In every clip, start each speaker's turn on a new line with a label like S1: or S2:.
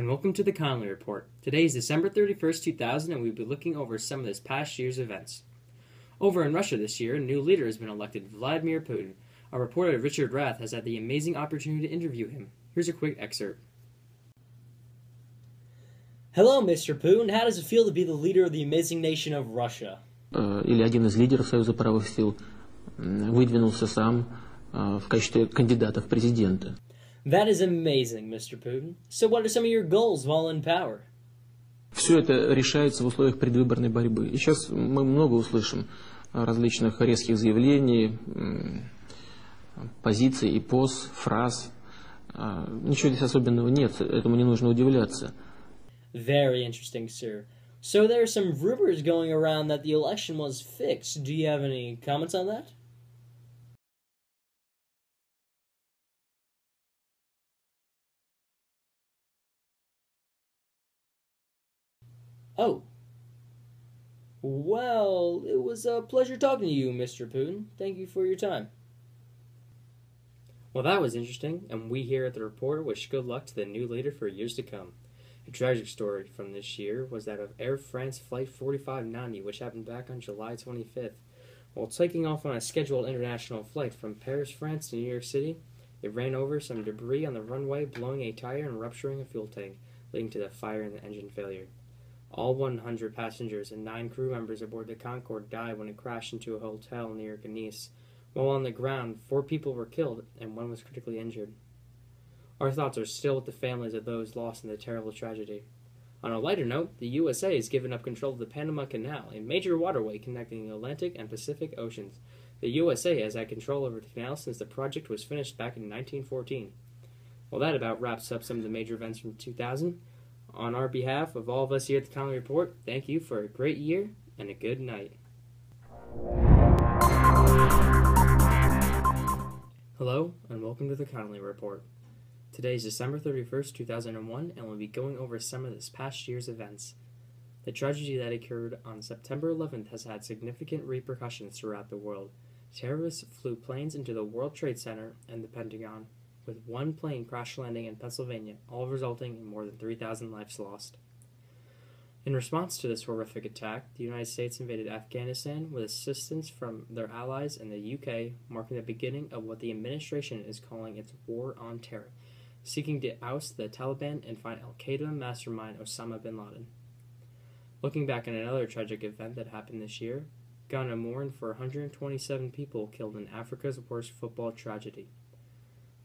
S1: and welcome to the Connolly Report. Today is December 31st, 2000, and we'll be looking over some of this past year's events. Over in Russia this year, a new leader has been elected, Vladimir Putin. Our reporter Richard Rath has had the amazing opportunity to interview him. Here's a quick excerpt. Hello, Mr. Putin. How does it feel to be the leader of the amazing nation of Russia?
S2: Или один из лидеров Союза правых сил выдвинулся сам в качестве кандидата в президенты.
S1: That is amazing, Mr. Putin. So what are some of your goals while in power?
S2: Все это решается в условиях предвыборной борьбы. И сейчас мы много услышим различных резких заявлений, позиций и поз, фраз. Ничего здесь особенного нет, этому не нужно удивляться.
S1: Very interesting, sir. So there are some rumors going around that the election was fixed. Do you have any comments on that? Oh. Well, it was a pleasure talking to you, Mr. Putin. Thank you for your time. Well, that was interesting, and we here at the Reporter wish good luck to the new leader for years to come. A tragic story from this year was that of Air France Flight 4590, which happened back on July 25th. While taking off on a scheduled international flight from Paris, France to New York City, it ran over some debris on the runway, blowing a tire and rupturing a fuel tank, leading to the fire and the engine failure. All 100 passengers and 9 crew members aboard the Concorde died when it crashed into a hotel near Nice. While on the ground, 4 people were killed and 1 was critically injured. Our thoughts are still with the families of those lost in the terrible tragedy. On a lighter note, the USA has given up control of the Panama Canal, a major waterway connecting the Atlantic and Pacific Oceans. The USA has had control over the canal since the project was finished back in 1914. Well, that about wraps up some of the major events from 2000. On our behalf of all of us here at the Connolly Report, thank you for a great year and a good night. Hello, and welcome to the Connolly Report. Today is December 31st, 2001, and we'll be going over some of this past year's events. The tragedy that occurred on September 11th has had significant repercussions throughout the world. Terrorists flew planes into the World Trade Center and the Pentagon, with 1 plane crash landing in Pennsylvania, all resulting in more than 3,000 lives lost. In response to this horrific attack, the United States invaded Afghanistan with assistance from their allies in the UK, marking the beginning of what the administration is calling its War on Terror, seeking to oust the Taliban and find al-Qaeda mastermind Osama bin Laden. Looking back on another tragic event that happened this year, Ghana mourned for 127 people killed in Africa's worst football tragedy.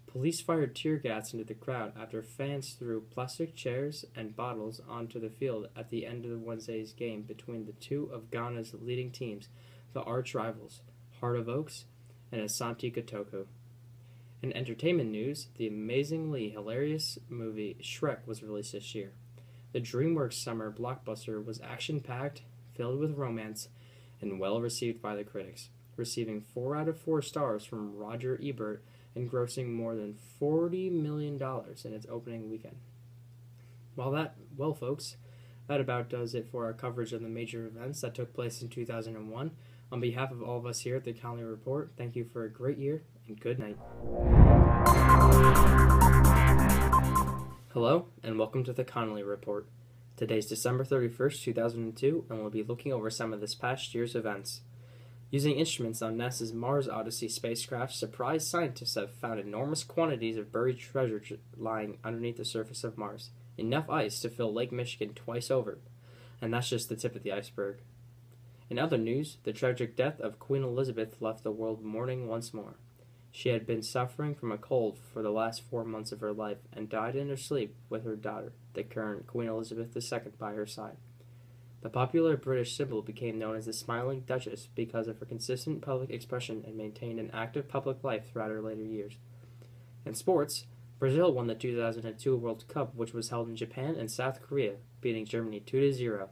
S1: Police fired tear gas into the crowd after fans threw plastic chairs and bottles onto the field at the end of Wednesday's game between the 2 of Ghana's leading teams, the arch-rivals, Heart of Oaks and Asante Kotoko. In entertainment news, the amazingly hilarious movie Shrek was released this year. The DreamWorks summer blockbuster was action-packed, filled with romance, and well-received by the critics, receiving 4 out of 4 stars from Roger Ebert and grossing more than $40 million in its opening weekend. Well, folks, that about does it for our coverage of the major events that took place in 2001. On behalf of all of us here at the Connolly Report, thank you for a great year and good night. Hello, and welcome to the Connolly Report. Today's December 31st, 2002, and we'll be looking over some of this past year's events. Using instruments on NASA's Mars Odyssey spacecraft, surprised scientists have found enormous quantities of buried treasure lying underneath the surface of Mars, enough ice to fill Lake Michigan twice over. And that's just the tip of the iceberg. In other news, the tragic death of Queen Elizabeth left the world mourning once more. She had been suffering from a cold for the last 4 months of her life and died in her sleep with her daughter, the current Queen Elizabeth II, by her side. The popular British symbol became known as the Smiling Duchess because of her consistent public expression and maintained an active public life throughout her later years. In sports, Brazil won the 2002 World Cup, which was held in Japan and South Korea, beating Germany 2-0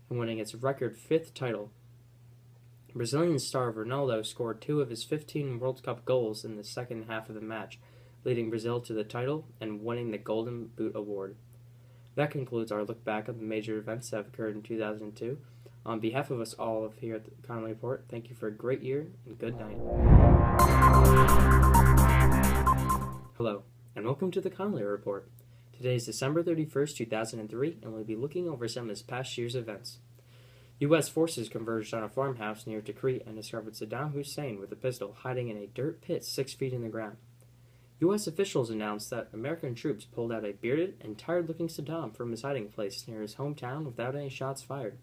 S1: and winning its record 5th title. Brazilian star Ronaldo scored 2 of his 15 World Cup goals in the second half of the match, leading Brazil to the title and winning the Golden Boot Award. That concludes our look back at the major events that have occurred in 2002. On behalf of us all here at the Connolly Report, thank you for a great year and good night. Hello, and welcome to the Connolly Report. Today is December 31st, 2003, and we'll be looking over some of this past year's events. U.S. forces converged on a farmhouse near Tikrit and discovered Saddam Hussein with a pistol hiding in a dirt pit 6 feet in the ground. U.S. officials announced that American troops pulled out a bearded and tired-looking Saddam from his hiding place near his hometown without any shots fired.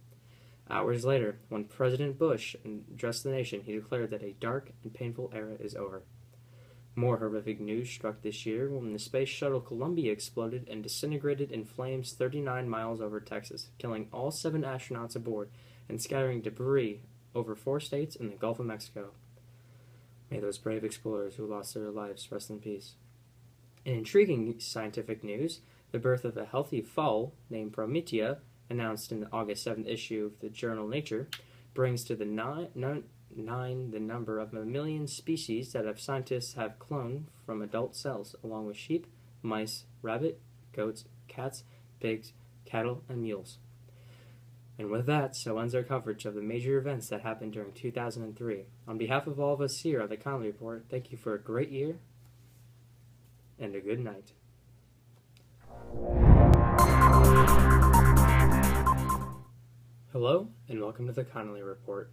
S1: Hours later, when President Bush addressed the nation, he declared that a dark and painful era is over. More horrific news struck this year when the space shuttle Columbia exploded and disintegrated in flames 39 miles over Texas, killing all 7 astronauts aboard and scattering debris over 4 states in the Gulf of Mexico. May those brave explorers who lost their lives rest in peace. In intriguing scientific news, the birth of a healthy fowl named Promethea, announced in the August 7th issue of the journal Nature, brings to the the number of mammalian species that scientists have cloned from adult cells, along with sheep, mice, rabbit, goats, cats, pigs, cattle, and mules. And with that, so ends our coverage of the major events that happened during 2003. On behalf of all of us here at the Connolly Report, thank you for a great year and a good night. Hello, and welcome to the Connolly Report.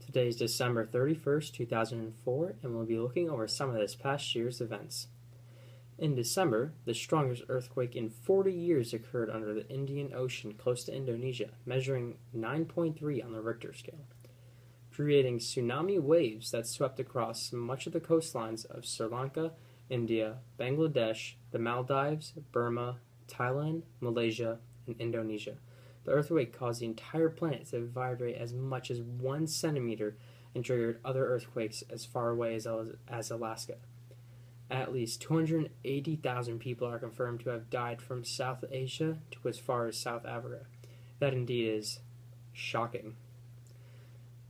S1: Today is December 31st, 2004, and we'll be looking over some of this past year's events. In December, the strongest earthquake in 40 years occurred under the Indian Ocean close to Indonesia, measuring 9.3 on the Richter scale, creating tsunami waves that swept across much of the coastlines of Sri Lanka, India, Bangladesh, the Maldives, Burma, Thailand, Malaysia, and Indonesia. The earthquake caused the entire planet to vibrate as much as 1 centimeter and triggered other earthquakes as far away as Alaska. At least 280,000 people are confirmed to have died from South Asia to as far as South Africa. That indeed is shocking.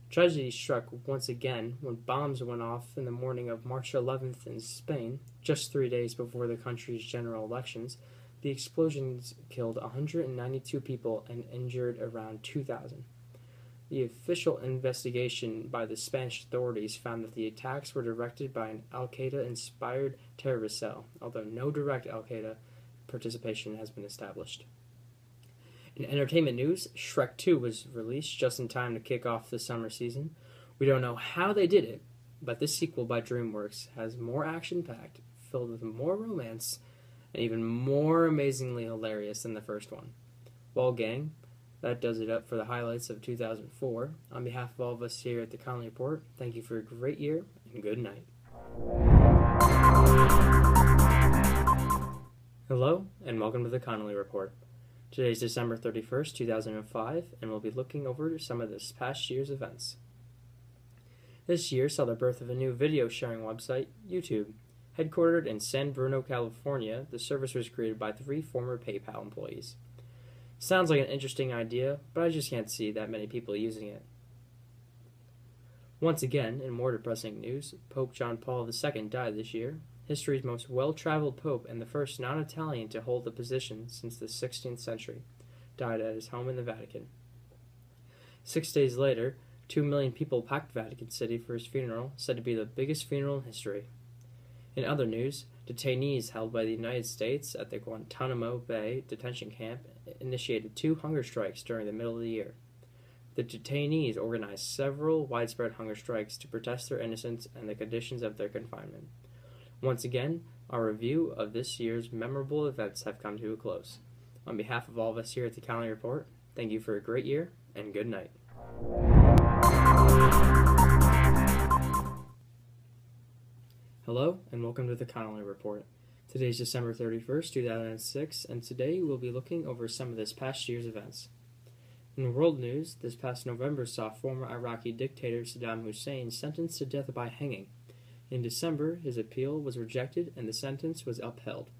S1: Tragedy struck once again when bombs went off in the morning of March 11th in Spain, just 3 days before the country's general elections. The explosions killed 192 people and injured around 2,000. The official investigation by the Spanish authorities found that the attacks were directed by an al-Qaeda-inspired terrorist cell, although no direct al-Qaeda participation has been established. In entertainment news, Shrek 2 was released just in time to kick off the summer season. We don't know how they did it, but this sequel by DreamWorks has more action-packed, filled with more romance, and even more amazingly hilarious than the first one. Well, gang, that does it up for the highlights of 2004. On behalf of all of us here at the Connolly Report, thank you for a great year, and good night. Hello, and welcome to the Connolly Report. Today is December 31st, 2005, and we'll be looking over some of this past year's events. This year saw the birth of a new video sharing website, YouTube. Headquartered in San Bruno, California, the service was created by 3 former PayPal employees. Sounds like an interesting idea, but I just can't see that many people using it. Once again, in more depressing news, Pope John Paul II died this year, history's most well-traveled pope and the first non-Italian to hold the position since the 16th century, died at his home in the Vatican. 6 days later, 2 million people packed Vatican City for his funeral, said to be the biggest funeral in history. In other news, detainees held by the United States at the Guantanamo Bay detention camp initiated 2 hunger strikes during the middle of the year. The detainees organized several widespread hunger strikes to protest their innocence and the conditions of their confinement. Once again, our review of this year's memorable events have come to a close. On behalf of all of us here at the Connolly Report, thank you for a great year, and good night. Hello, and welcome to the Connolly Report. Today is December 31st, 2006, and today we'll be looking over some of this past year's events. In world news, this past November saw former Iraqi dictator Saddam Hussein sentenced to death by hanging. In December, his appeal was rejected and the sentence was upheld.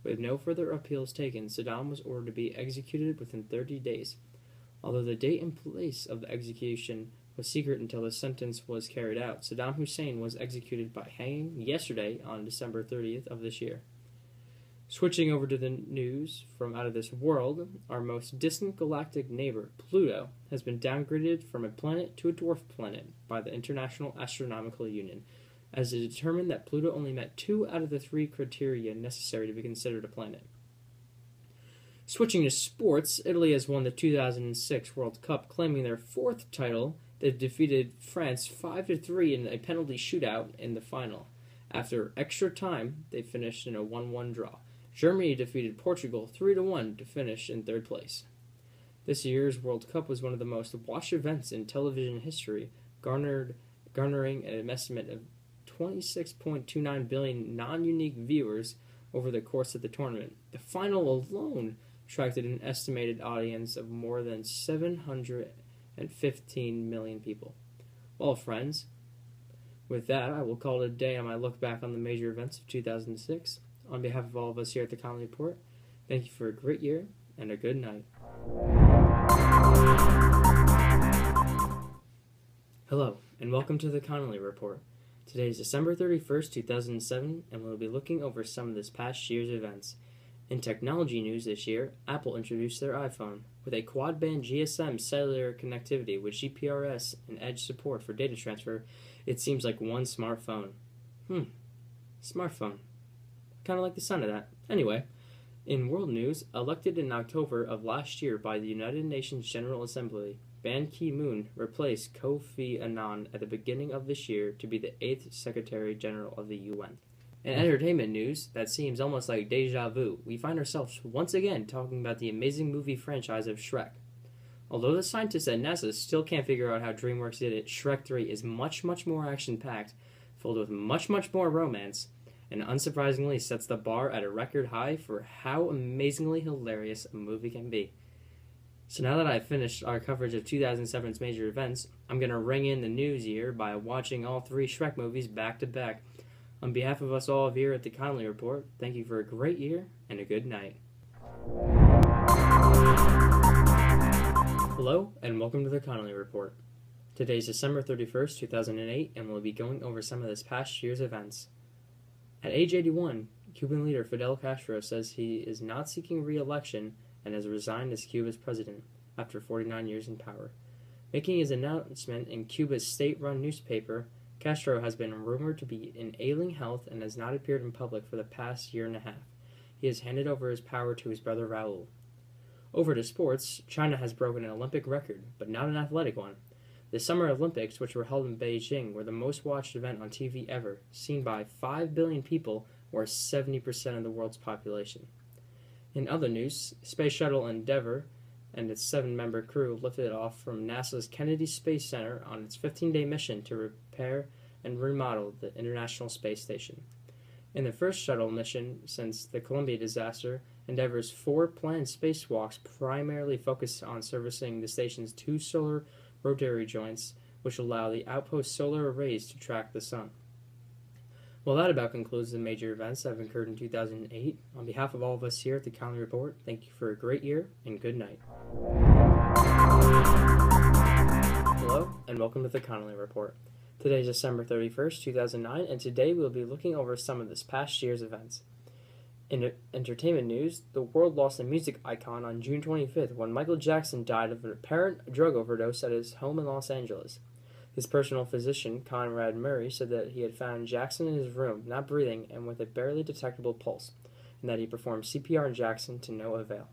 S1: With no further appeals taken, Saddam was ordered to be executed within 30 days. Although the date and place of the execution was secret until the sentence was carried out, Saddam Hussein was executed by hanging yesterday on December 30th of this year. Switching over to the news from out of this world, our most distant galactic neighbor, Pluto, has been downgraded from a planet to a dwarf planet by the International Astronomical Union, as it determined that Pluto only met 2 out of the 3 criteria necessary to be considered a planet. Switching to sports, Italy has won the 2006 World Cup, claiming their fourth title. They defeated France 5-3 in a penalty shootout in the final. After extra time, they finished in a 1-1 draw. Germany defeated Portugal 3-1 to finish in third place. This year's World Cup was one of the most watched events in television history, garnering an estimate of 26.29 billion non-unique viewers over the course of the tournament. The final alone attracted an estimated audience of more than 715 million people. Well, friends, with that, I will call it a day on my look back on the major events of 2006. On behalf of all of us here at the Connolly Report, thank you for a great year and a good night. Hello, and welcome to the Connolly Report. Today is December 31st, 2007, and we'll be looking over some of this past year's events. In technology news this year, Apple introduced their iPhone with a quad-band GSM cellular connectivity with GPRS and Edge support for data transfer. It seems like one smartphone. Smartphone. Kind of like the sound of that. Anyway, in world news, elected in October of last year by the United Nations General Assembly, Ban Ki-moon replaced Kofi Annan at the beginning of this year to be the 8th Secretary General of the UN. In entertainment news, that seems almost like deja vu. We find ourselves once again talking about the amazing movie franchise of Shrek. Although the scientists at NASA still can't figure out how DreamWorks did it, Shrek 3 is much more action-packed, filled with much more romance, and unsurprisingly sets the bar at a record high for how amazingly hilarious a movie can be. So now that I've finished our coverage of 2007's major events, I'm going to ring in the news year by watching all 3 Shrek movies back to back. On behalf of us all here at the Connolly Report, thank you for a great year and a good night. Hello, and welcome to the Connolly Report. Today is December 31st, 2008, and we'll be going over some of this past year's events. At age 81, Cuban leader Fidel Castro says he is not seeking re-election and has resigned as Cuba's president after 49 years in power. Making his announcement in Cuba's state-run newspaper, Castro has been rumored to be in ailing health and has not appeared in public for the past year and a half. He has handed over his power to his brother Raul. Over to sports, China has broken an Olympic record, but not an athletic one. The Summer Olympics, which were held in Beijing, were the most watched event on TV ever, seen by 5 billion people, or 70% of the world's population. In other news, Space Shuttle Endeavour and its 7-member crew lifted off from NASA's Kennedy Space Center on its 15-day mission to repair and remodel the International Space Station. In the first shuttle mission since the Columbia disaster, Endeavour's 4 planned spacewalks primarily focused on servicing the station's 2 solar rotary joints, which allow the outpost solar arrays to track the sun. Well, that about concludes the major events that have occurred in 2008. On behalf of all of us here at the Connolly Report, thank you for a great year and good night. Hello, and welcome to the Connolly Report. Today is December 31st, 2009, and today we'll be looking over some of this past year's events. In entertainment news, the world lost a music icon on June 25th when Michael Jackson died of an apparent drug overdose at his home in Los Angeles. His personal physician, Conrad Murray, said that he had found Jackson in his room, not breathing and with a barely detectable pulse, and that he performed CPR on Jackson to no avail.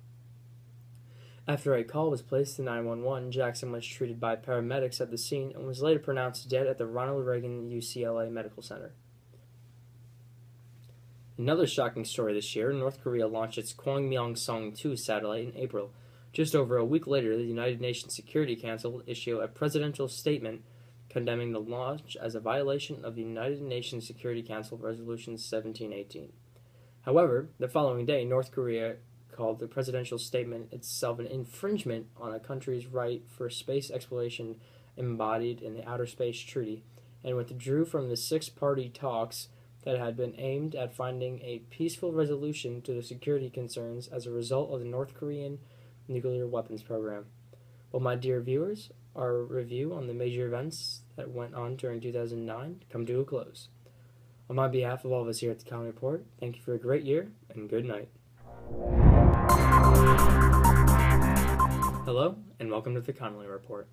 S1: After a call was placed to 911, Jackson was treated by paramedics at the scene and was later pronounced dead at the Ronald Reagan UCLA Medical Center. Another shocking story this year, North Korea launched its Kwangmyong-song-2 satellite in April. Just over a week later, the United Nations Security Council issued a presidential statement condemning the launch as a violation of the United Nations Security Council Resolution 1718. However, the following day, North Korea called the presidential statement itself an infringement on a country's right for space exploration embodied in the Outer Space Treaty, and withdrew from the 6-party talks that had been aimed at finding a peaceful resolution to the security concerns as a result of the North Korean nuclear weapons program. Well, my dear viewers, our review on the major events that went on during 2009 come to a close. On my behalf of all of us here at the Connolly Report, thank you for a great year and good night. Hello, and welcome to the Connolly Report.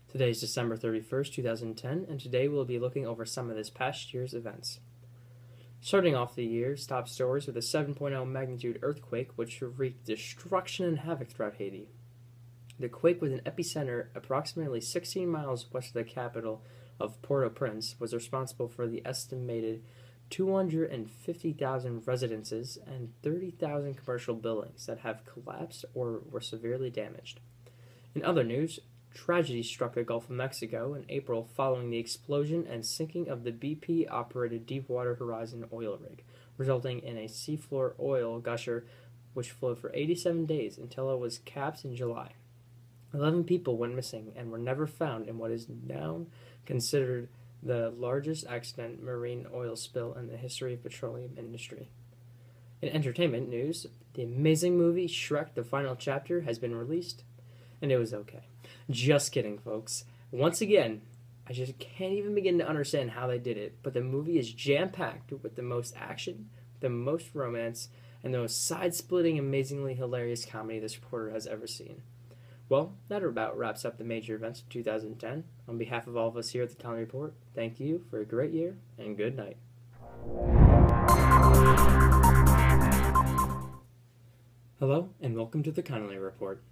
S1: Today is December 31st, 2010, and today we'll be looking over some of this past year's events. Starting off the year's top stories with a 7.0 magnitude earthquake which wreaked destruction and havoc throughout Haiti. The quake, with an epicenter approximately 16 miles west of the capital of Port-au-Prince, was responsible for the estimated 250,000 residences and 30,000 commercial buildings that have collapsed or were severely damaged. In other news, tragedy struck the Gulf of Mexico in April following the explosion and sinking of the BP-operated Deepwater Horizon oil rig, resulting in a seafloor oil gusher which flowed for 87 days until it was capped in July. 11 people went missing and were never found in what is now considered the largest accident marine oil spill in the history of the petroleum industry. In entertainment news, the amazing movie Shrek: The Final Chapter has been released, and it was okay. Just kidding, folks. Once again, I just can't even begin to understand how they did it, but the movie is jam-packed with the most action, the most romance, and the most side-splitting, amazingly hilarious comedy this reporter has ever seen. Well, that about wraps up the major events of 2010. On behalf of all of us here at the Connolly Report, thank you for a great year, and good night. Hello, and welcome to the Connolly Report.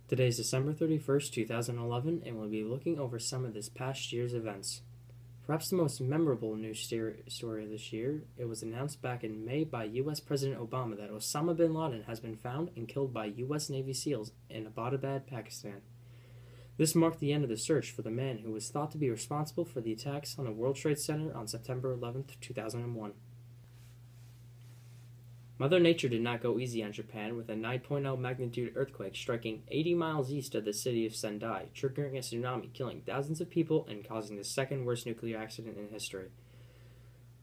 S1: Today is December 31st, 2011, and we'll be looking over some of this past year's events. Perhaps the most memorable news story of this year, it was announced back in May by U.S. President Obama that Osama bin Laden has been found and killed by U.S. Navy SEALs in Abbottabad, Pakistan. This marked the end of the search for the man who was thought to be responsible for the attacks on the World Trade Center on September 11th, 2001. Mother Nature did not go easy on Japan, with a 9.0 magnitude earthquake striking 80 miles east of the city of Sendai, triggering a tsunami, killing thousands of people and causing the second worst nuclear accident in history.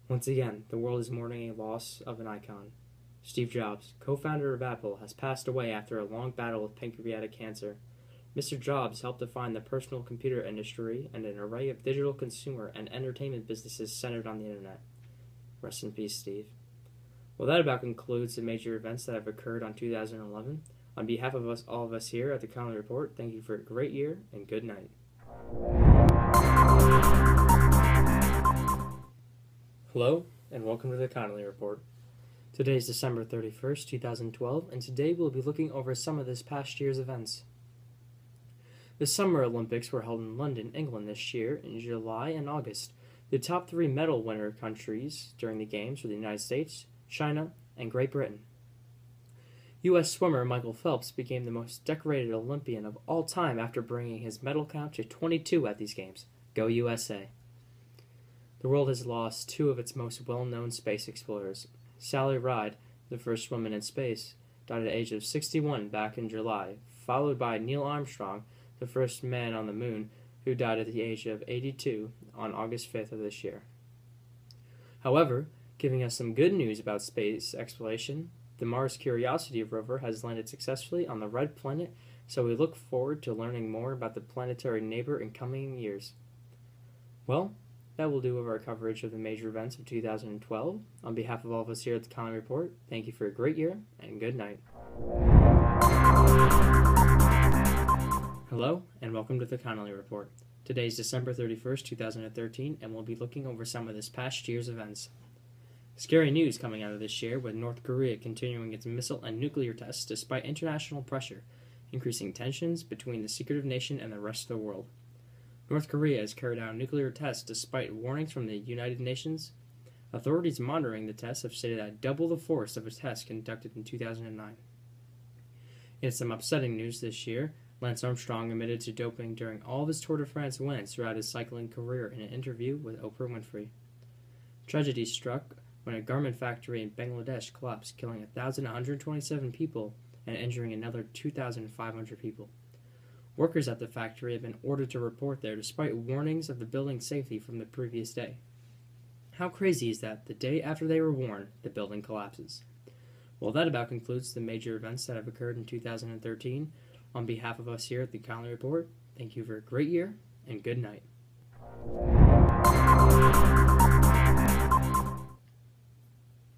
S1: Once again, the world is mourning a loss of an icon. Steve Jobs, co-founder of Apple, has passed away after a long battle with pancreatic cancer. Mr. Jobs helped define the personal computer industry and an array of digital consumer and entertainment businesses centered on the internet. Rest in peace, Steve. Well, that about concludes the major events that have occurred on 2011. On behalf of all of us here at the Connolly Report, thank you for a great year and good night. Hello, and welcome to the Connolly Report. Today is December 31st, 2012, and today we'll be looking over some of this past year's events. The Summer Olympics were held in London, England this year in July and August. The top 3 medal winner countries during the Games were the United States, China, and Great Britain. U.S. swimmer Michael Phelps became the most decorated Olympian of all time after bringing his medal count to 22 at these Games. Go USA! The world has lost 2 of its most well-known space explorers. Sally Ride, the first woman in space, died at the age of 61 back in July, followed by Neil Armstrong, the first man on the moon, who died at the age of 82 on August 5th of this year. However, giving us some good news about space exploration, the Mars Curiosity rover has landed successfully on the red planet, so we look forward to learning more about the planetary neighbor in coming years. Well, that will do of our coverage of the major events of 2012. On behalf of all of us here at the Connolly Report, thank you for a great year, and good night. Hello, and welcome to the Connolly Report. Today is December 31st, 2013, and we'll be looking over some of this past year's events. Scary news coming out of this year, with North Korea continuing its missile and nuclear tests despite international pressure, increasing tensions between the secretive nation and the rest of the world. North Korea has carried out nuclear tests despite warnings from the United Nations. Authorities monitoring the tests have stated that double the force of a test conducted in 2009. In some upsetting news this year, Lance Armstrong admitted to doping during all of his Tour de France wins throughout his cycling career in an interview with Oprah Winfrey. Tragedy struck when a garment factory in Bangladesh collapsed, killing 1,127 people and injuring another 2,500 people. Workers at the factory have been ordered to report there despite warnings of the building's safety from the previous day. How crazy is that the day after they were warned, the building collapses? Well, that about concludes the major events that have occurred in 2013. On behalf of us here at the Connolly Report, thank you for a great year and good night.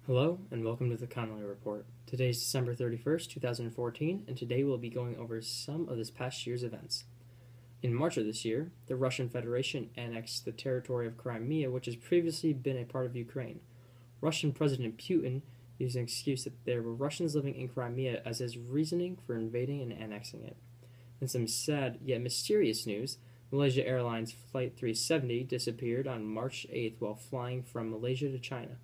S1: Hello, and welcome to the Connolly Report. Today is December 31st, 2014, and today we'll be going over some of this past year's events. In March of this year, the Russian Federation annexed the territory of Crimea, which has previously been a part of Ukraine. Russian President Putin used an excuse that there were Russians living in Crimea as his reasoning for invading and annexing it. In some sad yet mysterious news, Malaysia Airlines Flight 370 disappeared on March 8th while flying from Malaysia to China.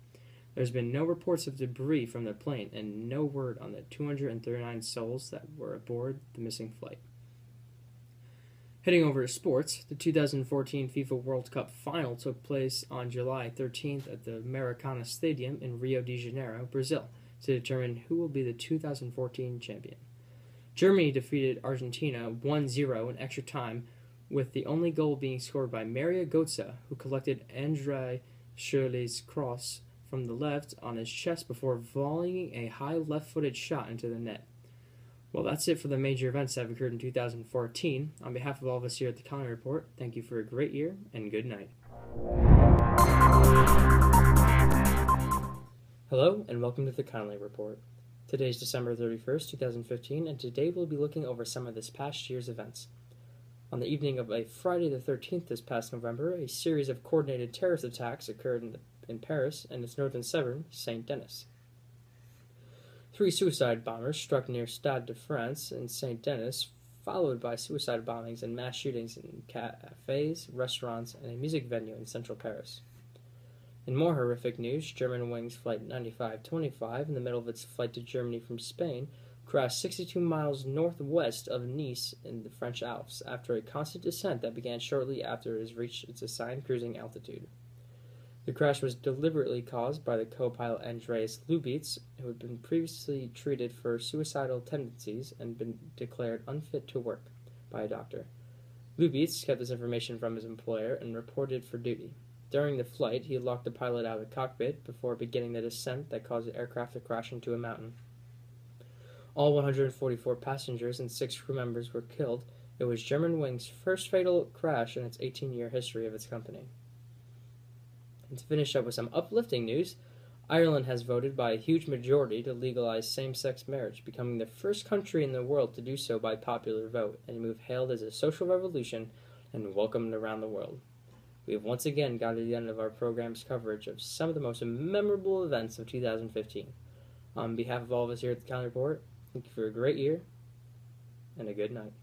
S1: There's been no reports of debris from the plane and no word on the 239 souls that were aboard the missing flight. Heading over to sports, the 2014 FIFA World Cup final took place on July 13th at the Maracana Stadium in Rio de Janeiro, Brazil, to determine who will be the 2014 champion. Germany defeated Argentina 1-0 in extra time, with the only goal being scored by Mario Götze, who collected Andre Schürrle's cross from the left on his chest before volleying a high left-footed shot into the net. Well, that's it for the major events that have occurred in 2014. On behalf of all of us here at the Connolly Report, thank you for a great year and good night. Hello, and welcome to the Connolly Report. Today is December 31st, 2015, and today we'll be looking over some of this past year's events. On the evening of a Friday the 13th this past November, a series of coordinated terrorist attacks occurred in Paris and its northern suburb, Saint Denis. 3 suicide bombers struck near Stade de France in Saint Denis, followed by suicide bombings and mass shootings in cafes, restaurants, and a music venue in central Paris. In more horrific news, Germanwings Flight 9525, in the middle of its flight to Germany from Spain, crashed 62 miles northwest of Nice in the French Alps after a constant descent that began shortly after it has reached its assigned cruising altitude. The crash was deliberately caused by the co-pilot Andreas Lubitz, who had been previously treated for suicidal tendencies and been declared unfit to work by a doctor. Lubitz kept this information from his employer and reported for duty. During the flight, he locked the pilot out of the cockpit before beginning the descent that caused the aircraft to crash into a mountain. All 144 passengers and 6 crew members were killed. It was Germanwings' first fatal crash in its 18-year history of its company. And to finish up with some uplifting news, Ireland has voted by a huge majority to legalize same-sex marriage, becoming the first country in the world to do so by popular vote, a move hailed as a social revolution and welcomed around the world. We have once again got to the end of our program's coverage of some of the most memorable events of 2015. On behalf of all of us here at the Connolly Report, thank you for a great year and a good night.